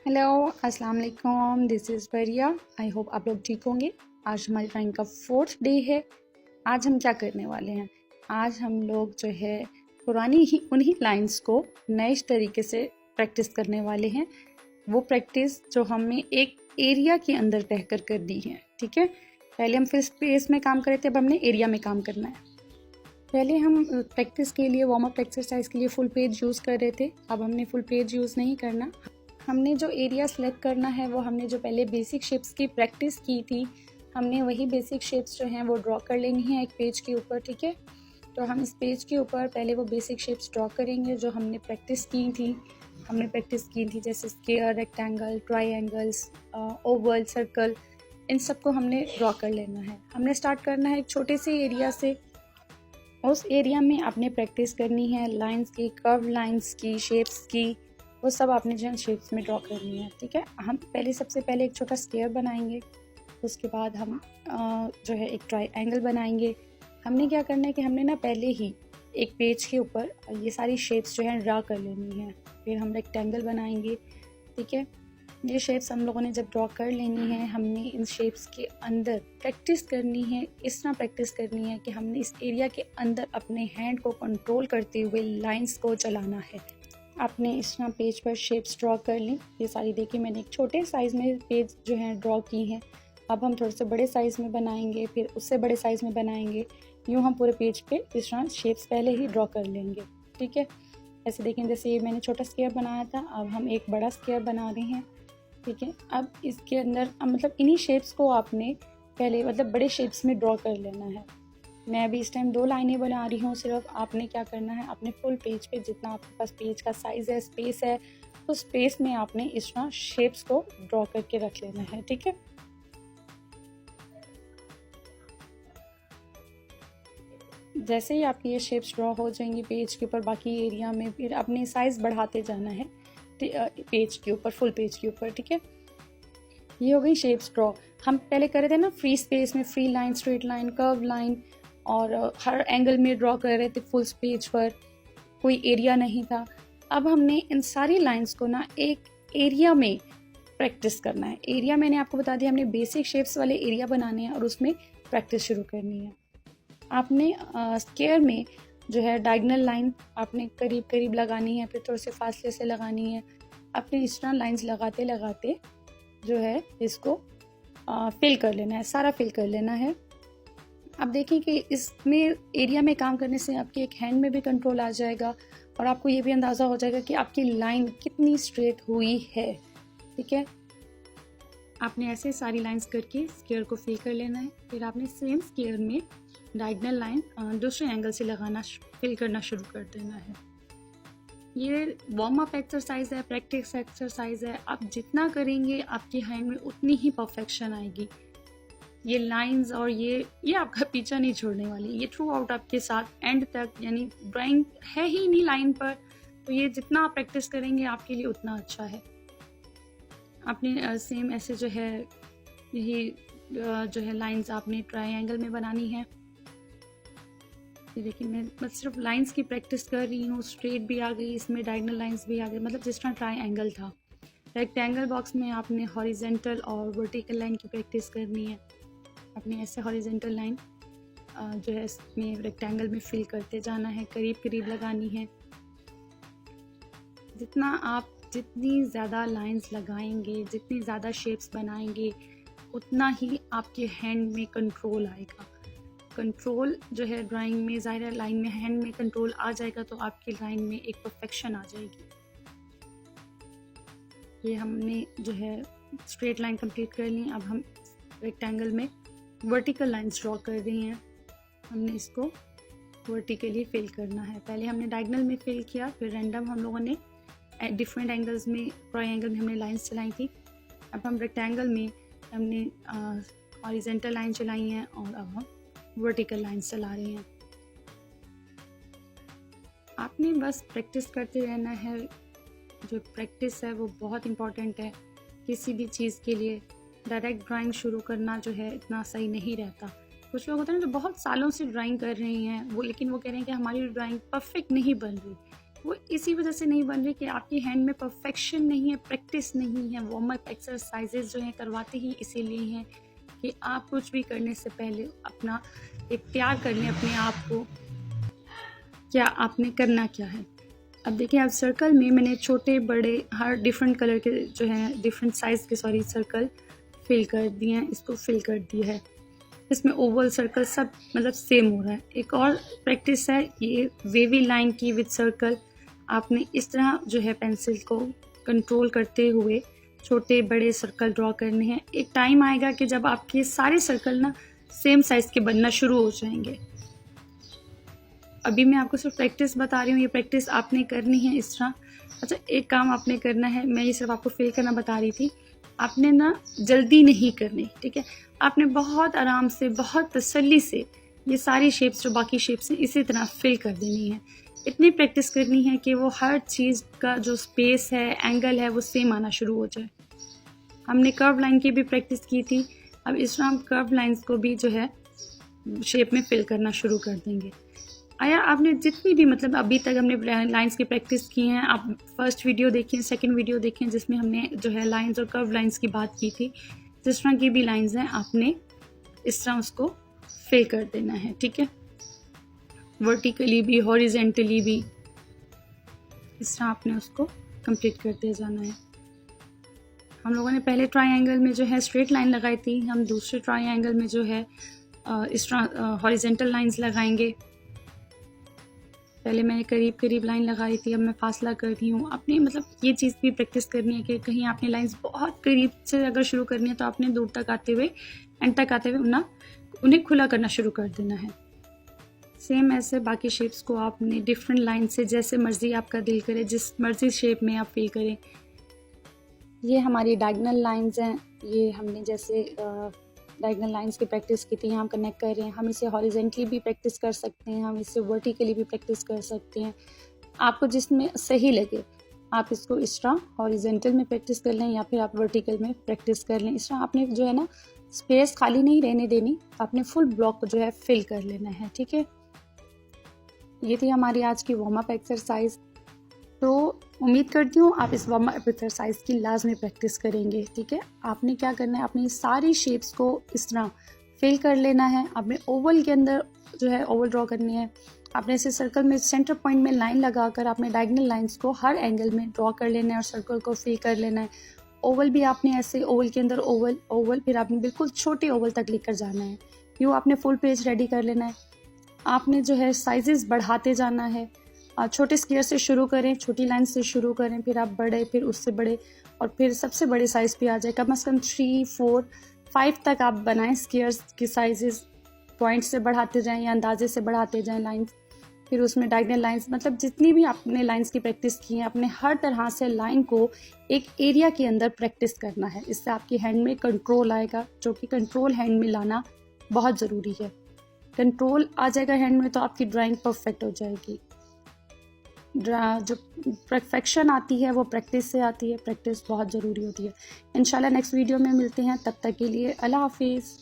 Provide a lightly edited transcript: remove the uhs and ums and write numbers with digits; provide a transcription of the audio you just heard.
Hello अस्सलाम वालेकुम, this is परिया। आई होप आप लोग ठीक होंगे। आज हमारी ड्राइंग का 4th डे है। आज हम क्या करने वाले हैं, आज हम लोग जो है पुरानी ही उन्हीं लाइंस को नए तरीके से प्रैक्टिस करने वाले हैं। वो प्रैक्टिस जो हमने एक एरिया के अंदर रहकर कर दी है। ठीक है, पहले हम फिर स्पेस में काम कर रहे थे, अब हमने एरिया में काम करना है। पहले हम प्रैक्टिस के लिए वार्म अप एक्सरसाइज के लिए फुल पेज यूज़ कर रहे थे, अब हमने फुल पेज यूज़ नहीं करना। हमने जो एरिया सेलेक्ट करना है वो हमने जो पहले बेसिक शेप्स की प्रैक्टिस की थी, हमने वही बेसिक शेप्स जो हैं वो ड्रॉ कर लेनी है एक पेज के ऊपर। ठीक है, तो हम इस पेज के ऊपर पहले वो बेसिक शेप्स ड्रॉ करेंगे जो हमने प्रैक्टिस की थी। जैसे square, rectangle, triangles, oval, circle, इन सबको हमने ड्रॉ कर लेना है। हमने स्टार्ट करना है एक छोटे से एरिया से। उस एरिया में आपने प्रैक्टिस करनी है लाइंस की, कर्व लाइंस की, शेप्स की, वो सब आपने जो है शेप्स में ड्रॉ करनी है। ठीक है, हम सबसे पहले एक छोटा स्क्वायर बनाएंगे, उसके बाद हम जो है एक ट्रायंगल बनाएंगे। हमने क्या करना है कि हमने ना पहले ही एक पेज के ऊपर ये सारी शेप्स जो है ड्रा कर लेनी है, फिर हम रेक्टेंगल बनाएंगे। ठीक है, ये शेप्स हम लोगों ने जब ड्रॉ कर लेनी है, हमने इन शेप्स के अंदर प्रैक्टिस करनी है। इस तरह प्रैक्टिस करनी है कि हमने इस एरिया के अंदर अपने हैंड को कंट्रोल करते हुए लाइंस को चलाना है। आपने इस तरह पेज पर शेप्स ड्रॉ कर ली। ये सारी देखिए मैंने एक छोटे साइज़ में पेज जो है ड्रॉ की हैं। अब हम थोड़े से बड़े साइज़ में बनाएंगे, फिर उससे बड़े साइज़ में बनाएंगे। यूँ हम पूरे पेज पे इस तरह शेप्स पहले ही ड्रॉ कर लेंगे। ठीक है, ऐसे देखें जैसे ये मैंने छोटा स्क्वायर बनाया था, अब हम एक बड़ा स्क्वायर बना रहे हैं। ठीक है, अब इसके अंदर मतलब इन्हीं शेप्स को आपने पहले मतलब बड़े शेप्स में ड्रॉ कर लेना है। मैं अभी इस टाइम 2 लाइनें बना रही हूँ सिर्फ। आपने क्या करना है, अपने फुल पेज पे जितना आपके पास पेज का साइज़ है, स्पेस है, तो स्पेस में आपने इस तरह शेप्स को ड्रॉ करके रख लेना है। ठीक है, जैसे ही आपकी ये शेप्स ड्रॉ हो जाएंगी पेज के ऊपर बाकी एरिया में, फिर अपने साइज़ बढ़ाते जाना है पेज के ऊपर, फुल पेज के ऊपर। ठीक है, ये हो गई शेप्स ड्रॉ। हम पहले कर रहे थे ना फ्री स्पेस में, free line, straight line, curve line, और हर एंगल में ड्रॉ कर रहे थे फुल पेज पर, कोई एरिया नहीं था। अब हमने इन सारी लाइंस को ना एक एरिया में प्रैक्टिस करना है। एरिया मैंने आपको बता दिया, हमने बेसिक शेप्स वाले एरिया बनाने हैं और उसमें प्रैक्टिस शुरू करनी है। आपने स्क्वायर में जो है डायगोनल लाइन आपने करीब करीब लगानी है, फिर थोड़े से फासले से लगानी है। अपने इस तरह लाइंस लगाते लगाते जो है इसको फिल कर लेना है, सारा फिल कर लेना है। अब देखिए कि इसमें एरिया में काम करने से आपके एक हैंड में भी कंट्रोल आ जाएगा और आपको ये भी अंदाज़ा हो जाएगा कि आपकी लाइन कितनी स्ट्रेट हुई है। ठीक है, आपने ऐसे सारी लाइंस करके स्क्वायर को फिल कर लेना है। फिर आपने सेम स्क्वायर में डायगोनल लाइन दूसरे एंगल से लगाना फिल करना शुरू कर देना है। ये वार्म अप एक्सरसाइज है, प्रैक्टिस एक्सरसाइज है। आप जितना करेंगे आपके हैंड में उतनी ही परफेक्शन आएगी। ये लाइंस और ये आपका पीछा नहीं छोड़ने वाली, ये थ्रू आउट आपके साथ एंड तक, यानी ड्राइंग है ही नहीं लाइन पर, तो ये जितना आप प्रैक्टिस करेंगे आपके लिए उतना अच्छा है। आपने सेम ऐसे जो है यही जो है लाइंस आपने ट्रायंगल में बनानी है। ये देखिए मैं सिर्फ लाइंस की प्रैक्टिस कर रही हूँ, स्ट्रेट भी आ गई, इसमें डायगोनल लाइंस भी आ गई, मतलब जिस तरह ट्रायंगल था। रेक्टेंगल बॉक्स में आपने हॉरिजेंटल और वर्टिकल लाइन की प्रैक्टिस करनी है। अपनी ऐसे हॉरिजेंटल लाइन जो है इसमें रेक्टेंगल में फिल करते जाना है, करीब करीब लगानी है। जितनी ज़्यादा लाइंस लगाएंगे, जितनी ज़्यादा शेप्स बनाएंगे, उतना ही आपके हैंड में कंट्रोल आएगा। कंट्रोल जो है ड्राइंग में, ज़ाहिर लाइन में हैंड में कंट्रोल आ जाएगा तो आपकी लाइन में एक परफेक्शन आ जाएगी। ये हमने जो है स्ट्रेट लाइन कंप्लीट कर ली। अब हम रेक्टेंगल में वर्टिकल लाइंस ड्रॉ कर रही हैं। हमने इसको वर्टिकली फिल करना है। पहले हमने डायगोनल में फिल किया, फिर रैंडम हम लोगों ने डिफरेंट एंगल्स में, ट्रायंगल में हमने लाइंस चलाई थी। अब हम रेक्टेंगल में हमने हॉरिजेंटल लाइन चलाई हैं और अब हम वर्टिकल लाइंस चला रहे हैं। आपने बस प्रैक्टिस करते रहना है। जो प्रैक्टिस है वो बहुत इम्पॉर्टेंट है किसी भी चीज़ के लिए। डायरेक्ट ड्राइंग शुरू करना जो है इतना सही नहीं रहता। कुछ लोग होते हैं ना जो बहुत सालों से ड्राइंग कर रहे हैं, लेकिन वो कह रहे हैं कि हमारी ड्राइंग परफेक्ट नहीं बन रही। वो इसी वजह से नहीं बन रही कि आपकी हैंड में परफेक्शन नहीं है, प्रैक्टिस नहीं है। वार्म अप एक्सरसाइजेज जो हैं करवाते ही इसीलिए हैं कि आप कुछ भी करने से पहले अपना एक तैयार कर लें अपने आप को, क्या आपने करना क्या है। अब देखिए, आप सर्कल में मैंने छोटे बड़े हर डिफरेंट कलर के जो हैं डिफरेंट साइज़ के सर्कल फिल कर दिए हैं, इसको फिल कर दिया है। इसमें ओवल सर्कल सब मतलब सेम हो रहा है। एक और प्रैक्टिस है ये वेवी लाइन की विद सर्कल। आपने इस तरह जो है पेंसिल को कंट्रोल करते हुए छोटे बड़े सर्कल ड्रॉ करने हैं। एक टाइम आएगा कि जब आपके सारे सर्कल ना सेम साइज़ के बनना शुरू हो जाएंगे। अभी मैं आपको सिर्फ प्रैक्टिस बता रही हूँ, ये प्रैक्टिस आपने करनी है इस तरह। अच्छा, एक काम आपने करना है, मैं ये सिर्फ आपको फिल करना बता रही थी। आपने ना जल्दी नहीं करनी, ठीक है। आपने बहुत आराम से, बहुत तसल्ली से ये सारी शेप्स जो बाकी शेप्स हैं इसी तरह फिल कर देनी है। इतनी प्रैक्टिस करनी है कि वो हर चीज़ का जो स्पेस है, एंगल है, वो सेम आना शुरू हो जाए। हमने कर्व लाइन की भी प्रैक्टिस की थी, अब इस तरह हम कर्व लाइंस को भी जो है शेप में फिल करना शुरू कर देंगे। आया आपने जितनी भी मतलब अभी तक हमने लाइंस की प्रैक्टिस की हैं, आप फर्स्ट वीडियो देखें, सेकंड वीडियो देखें जिसमें हमने जो है लाइंस और कर्व लाइंस की बात की थी। जिस तरह की भी लाइंस हैं आपने इस तरह उसको फिल कर देना है, ठीक है। वर्टिकली भी, हॉरिजेंटली भी, इस तरह आपने उसको कंप्लीट करते जाना है। हम लोगों ने पहले ट्रायंगल में जो है स्ट्रेट लाइन लगाई थी, हम दूसरे ट्रायंगल में जो है इस तरह हॉरिजेंटल लाइंस लगाएंगे। पहले मैंने करीब करीब लाइन लगाई थी, अब मैं फासला कर रही हूँ। आपने मतलब ये चीज़ भी प्रैक्टिस करनी है कि कहीं आपने लाइंस बहुत करीब से अगर शुरू करनी है तो आपने दूर तक आते हुए, एंड तक आते हुए उन्हें खुला करना शुरू कर देना है। सेम ऐसे बाकी शेप्स को आपने डिफरेंट लाइन से जैसे मर्जी आपका दिल करे, जिस मर्जी शेप में आप फिल करें। ये हमारी डायगोनल लाइंस हैं, ये हमने जैसे डायगोनल लाइंस की प्रैक्टिस की थी, यहाँ हम कनेक्ट कर रहे हैं। हम इसे हॉरिजेंटली भी प्रैक्टिस कर सकते हैं, हम इसे वर्टिकली भी प्रैक्टिस कर सकते हैं। आपको जिसमें सही लगे आप इसको इस तरह हॉरिजेंटल में प्रैक्टिस कर लें या फिर आप वर्टिकल में प्रैक्टिस कर लें। इस तरह आपने जो है ना स्पेस खाली नहीं रहने देनी, आपने फुल ब्लॉक को जो है फिल कर लेना है, ठीक है। ये थी हमारी आज की वार्म अप एक्सरसाइज। तो उम्मीद करती हूँ आप इस वार्म अप एक्सरसाइज की लाजमी प्रैक्टिस करेंगे, ठीक है। आपने क्या करना है, अपनी सारी शेप्स को इस तरह फिल कर लेना है। आपने ओवल के अंदर जो है ओवल ड्रॉ करनी है। आपने इसे सर्कल में सेंटर पॉइंट में लाइन लगाकर आपने डायगोनल लाइंस को हर एंगल में ड्रॉ कर लेना है और सर्कल को फिल कर लेना है। ओवल भी आपने ऐसे ओवल के अंदर ओवल फिर आपने बिल्कुल छोटे ओवल तक लेकर जाना है। यूँ आपने फुल पेज रेडी कर लेना है। आपने जो है साइजेस बढ़ाते जाना है। छोटे स्क्वायर से शुरू करें, छोटी लाइन से शुरू करें, फिर आप बड़े, फिर उससे बड़े और फिर सबसे बड़े साइज़ पे आ जाए। कम से कम 3, 4, 5 तक आप बनाएं स्क्वायर्स की साइजेस। पॉइंट से बढ़ाते जाएं या अंदाजे से बढ़ाते जाएं लाइंस। फिर उसमें डायगोनल लाइंस, मतलब जितनी भी आपने लाइंस की प्रैक्टिस की है, अपने हर तरह से लाइन को एक एरिया के अंदर प्रैक्टिस करना है। इससे आपकी हैंड में कंट्रोल आएगा, जो कि कंट्रोल हैंड में लाना बहुत ज़रूरी है। कंट्रोल आ जाएगा हैंड में तो आपकी ड्राइंग परफेक्ट हो जाएगी। जो परफेक्शन आती है वो प्रैक्टिस से आती है, प्रैक्टिस बहुत ज़रूरी होती है। इंशाल्लाह नेक्स्ट वीडियो में मिलते हैं, तब तक के लिए अल्लाह हाफिज़।